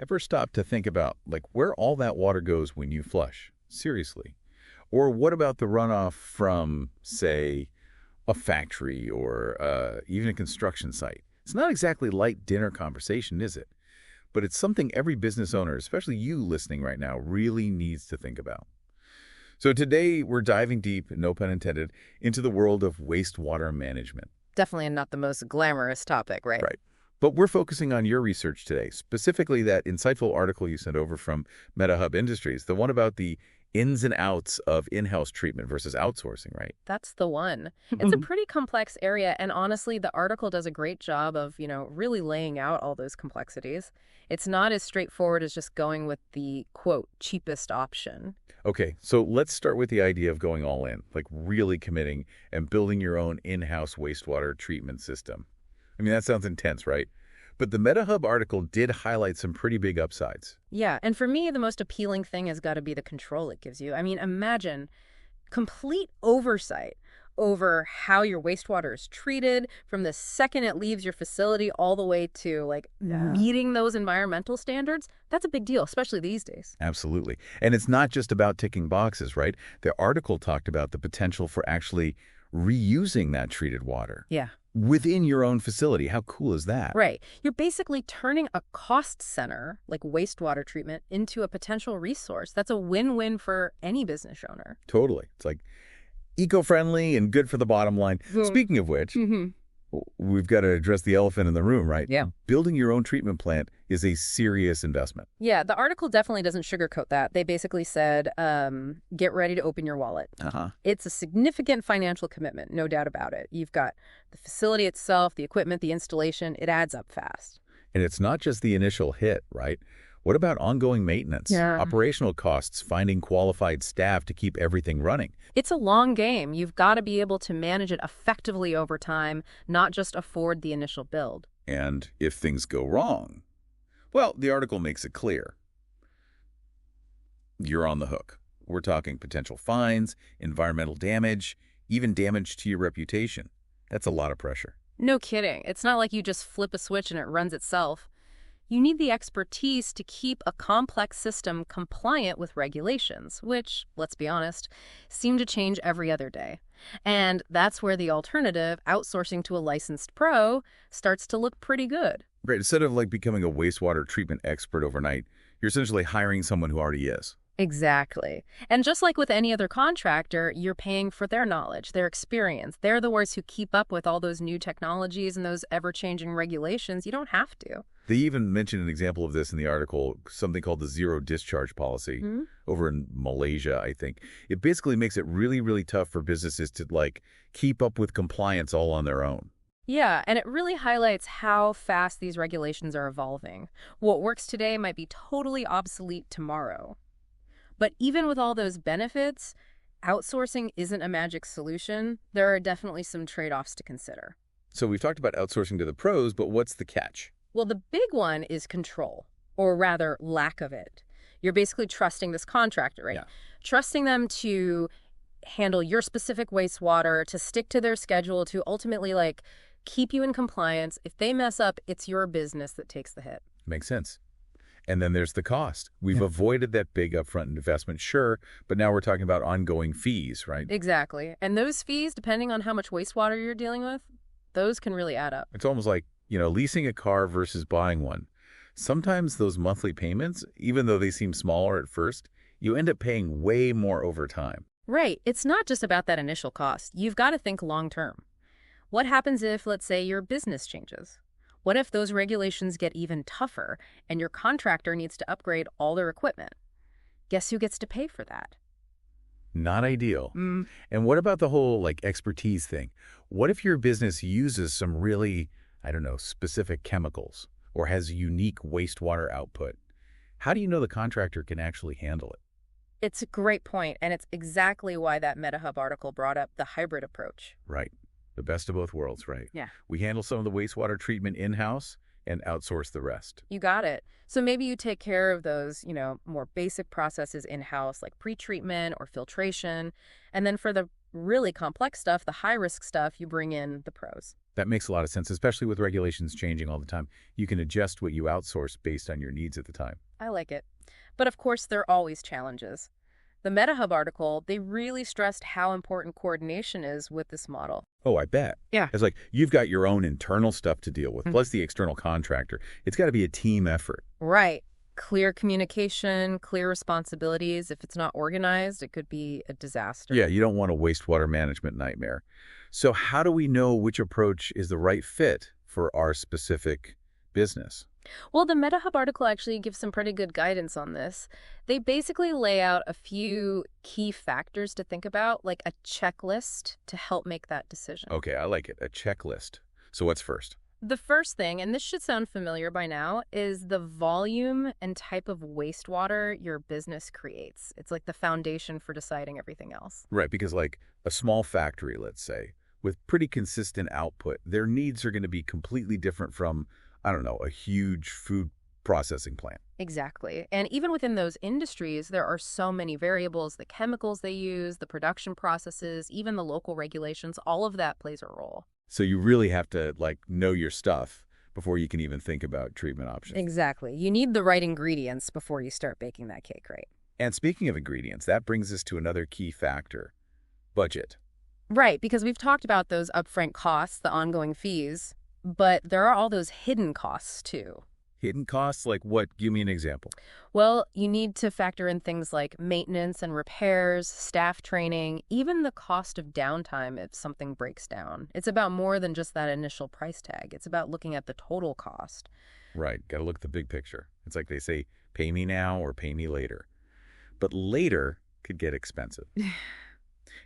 Ever stop to think about, like, where all that water goes when you flush? Seriously. Or what about the runoff from, say, a factory or even a construction site? It's not exactly light dinner conversation, is it? But it's something every business owner, especially you listening right now, really needs to think about. So today we're diving deep, no pun intended, into the world of wastewater management. Definitely not the most glamorous topic, right? Right. But we're focusing on your research today, specifically that insightful article you sent over from Metahub Industries, the one about the ins and outs of in-house treatment versus outsourcing, right? That's the one. It's a pretty complex area, and honestly, the article does a great job of, really laying out all those complexities. It's not as straightforward as just going with the, quote, cheapest option. Okay, so let's start with the idea of going all in, like really committing and building your own in-house wastewater treatment system. I mean, that sounds intense, right? But the Metahub article did highlight some pretty big upsides. Yeah, and for me, the most appealing thing has got to be the control it gives you. I mean, imagine complete oversight over how your wastewater is treated from the second it leaves your facility all the way to, meeting those environmental standards. That's a big deal, especially these days. Absolutely. And it's not just about ticking boxes, right? The article talked about the potential for actually reusing that treated water. Yeah. Within your own facility. How cool is that? Right. You're basically turning a cost center, like wastewater treatment, into a potential resource. That's a win-win for any business owner. Totally. It's like eco-friendly and good for the bottom line. Speaking of which, we've got to address the elephant in the room, right? Yeah. Building your own treatment plant is a serious investment. Yeah, the article definitely doesn't sugarcoat that. They basically said, get ready to open your wallet. It's a significant financial commitment, no doubt about it. You've got the facility itself, the equipment, the installation. It adds up fast. And it's not just the initial hit, right? What about ongoing maintenance, operational costs, finding qualified staff to keep everything running? It's a long game. You've got to be able to manage it effectively over time, not just afford the initial build. And if things go wrong, well, the article makes it clear. You're on the hook. We're talking potential fines, environmental damage, even damage to your reputation. That's a lot of pressure. No kidding. It's not like you just flip a switch and it runs itself. You need the expertise to keep a complex system compliant with regulations, which, let's be honest, seem to change every other day. And that's where the alternative, outsourcing to a licensed pro, starts to look pretty good. Right. Instead of becoming a wastewater treatment expert overnight, you're essentially hiring someone who already is. Exactly. And just like with any other contractor, you're paying for their knowledge, their experience. They're the ones who keep up with all those new technologies and those ever-changing regulations. You don't have to. They even mentioned an example of this in the article, something called the zero discharge policy over in Malaysia, I think. It basically makes it really, really tough for businesses to keep up with compliance all on their own. Yeah, and it really highlights how fast these regulations are evolving. What works today might be totally obsolete tomorrow. But even with all those benefits, outsourcing isn't a magic solution. There are definitely some trade-offs to consider. So we've talked about outsourcing to the pros, but what's the catch? Well, the big one is control, or rather lack of it. You're basically trusting this contractor, right? Yeah. Trusting them to handle your specific wastewater, to stick to their schedule, to ultimately keep you in compliance. If they mess up, it's your business that takes the hit. Makes sense. And then there's the cost. We've avoided that big upfront investment, sure, but now we're talking about ongoing fees, right? Exactly. And those fees, depending on how much wastewater you're dealing with, those can really add up. It's almost like, leasing a car versus buying one. Sometimes those monthly payments, even though they seem smaller at first, you end up paying way more over time. Right. It's not just about that initial cost. You've got to think long term. What happens if, let's say, your business changes? What if those regulations get even tougher and your contractor needs to upgrade all their equipment? Guess who gets to pay for that? Not ideal. And what about the whole expertise thing? What if your business uses some really, specific chemicals or has unique wastewater output? How do you know the contractor can actually handle it? It's a great point, and it's exactly why that Metahub article brought up the hybrid approach. Right. The best of both worlds, right? Yeah. We handle some of the wastewater treatment in-house and outsource the rest. You got it. So maybe you take care of those, more basic processes in-house, like pretreatment or filtration. And then for the really complex stuff, the high-risk stuff, you bring in the pros. That makes a lot of sense, especially with regulations changing all the time. You can adjust what you outsource based on your needs at the time. I like it. But of course, there are always challenges. The Metahub article, they really stressed how important coordination is with this model. Oh, I bet. Yeah. It's like you've got your own internal stuff to deal with, plus the external contractor. It's got to be a team effort. Right. Clear communication, clear responsibilities. If it's not organized, it could be a disaster. Yeah, you don't want a wastewater management nightmare. So how do we know which approach is the right fit for our specific business? Well, the Metahub article actually gives some pretty good guidance on this. They basically lay out a few key factors to think about, like a checklist to help make that decision. Okay, I like it. A checklist. So what's first? The first thing, and this should sound familiar by now, is the volume and type of wastewater your business creates. It's like the foundation for deciding everything else. Right, because like a small factory, let's say, with pretty consistent output, their needs are going to be completely different from, I don't know, a huge food processing plant. Exactly. And even within those industries, there are so many variables, the chemicals they use, the production processes, even the local regulations, all of that plays a role. So you really have to like know your stuff before you can even think about treatment options. Exactly. You need the right ingredients before you start baking that cake, right? And speaking of ingredients, that brings us to another key factor, budget. Right, because we've talked about those upfront costs, the ongoing fees, but there are all those hidden costs too. Hidden costs, like what? Give me an example. Well, you need to factor in things like maintenance and repairs, staff training, even the cost of downtime if something breaks down. It's about more than just that initial price tag. It's about looking at the total cost. Right, got to look at the big picture. It's like they say, pay me now or pay me later. But later could get expensive.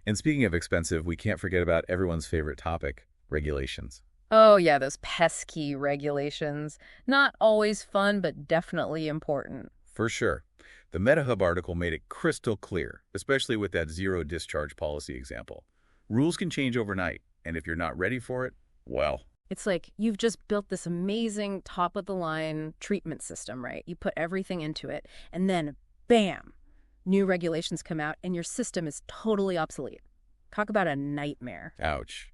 And speaking of expensive, we can't forget about everyone's favorite topic, regulations. Oh, yeah, those pesky regulations. Not always fun, but definitely important. For sure. The Metahub article made it crystal clear, especially with that zero discharge policy example. Rules can change overnight, and if you're not ready for it, well. It's like you've just built this amazing top-of-the-line treatment system, right? You put everything into it, and then, bam, new regulations come out, and your system is totally obsolete. Talk about a nightmare. Ouch.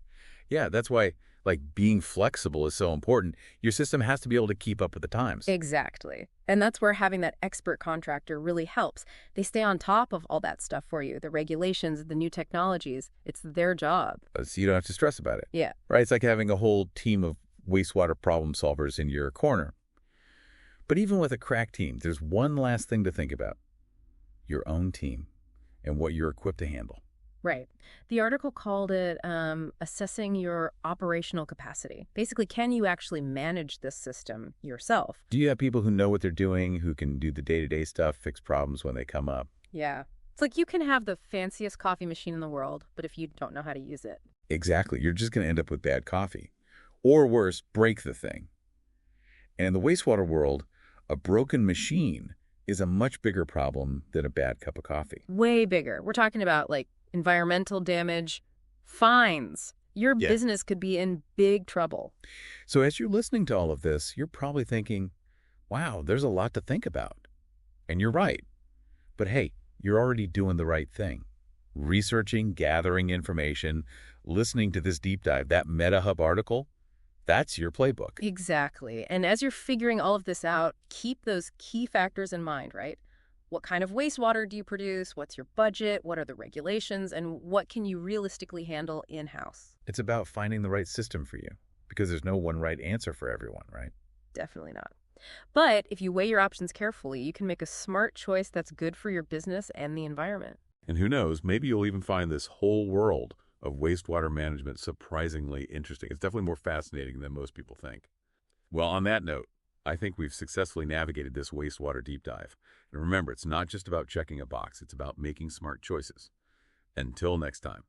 Yeah, that's why, like, being flexible is so important. Your system has to be able to keep up with the times. Exactly. And that's where having that expert contractor really helps. They stay on top of all that stuff for you, the regulations, the new technologies. It's their job. So you don't have to stress about it. Yeah. Right? It's like having a whole team of wastewater problem solvers in your corner. But even with a crack team, there's one last thing to think about. Your own team and what you're equipped to handle. Right. The article called it assessing your operational capacity. Basically, can you actually manage this system yourself? Do you have people who know what they're doing, who can do the day-to-day stuff, fix problems when they come up? Yeah. It's like you can have the fanciest coffee machine in the world, but if you don't know how to use it. Exactly. You're just going to end up with bad coffee. Or worse, break the thing. And in the wastewater world, a broken machine is a much bigger problem than a bad cup of coffee. Way bigger. We're talking about like environmental damage, fines. Your business could be in big trouble. So as you're listening to all of this, you're probably thinking, wow, there's a lot to think about. And you're right. But hey, you're already doing the right thing. Researching, gathering information, listening to this deep dive, that Metahub article, that's your playbook. Exactly. And as you're figuring all of this out, keep those key factors in mind, right? What kind of wastewater do you produce? What's your budget? What are the regulations? And what can you realistically handle in-house? It's about finding the right system for you, because there's no one right answer for everyone, right? Definitely not. But if you weigh your options carefully, you can make a smart choice that's good for your business and the environment. And who knows, maybe you'll even find this whole world of wastewater management surprisingly interesting. It's definitely more fascinating than most people think. Well, on that note, I think we've successfully navigated this wastewater deep dive. And remember, it's not just about checking a box. It's about making smart choices. Until next time.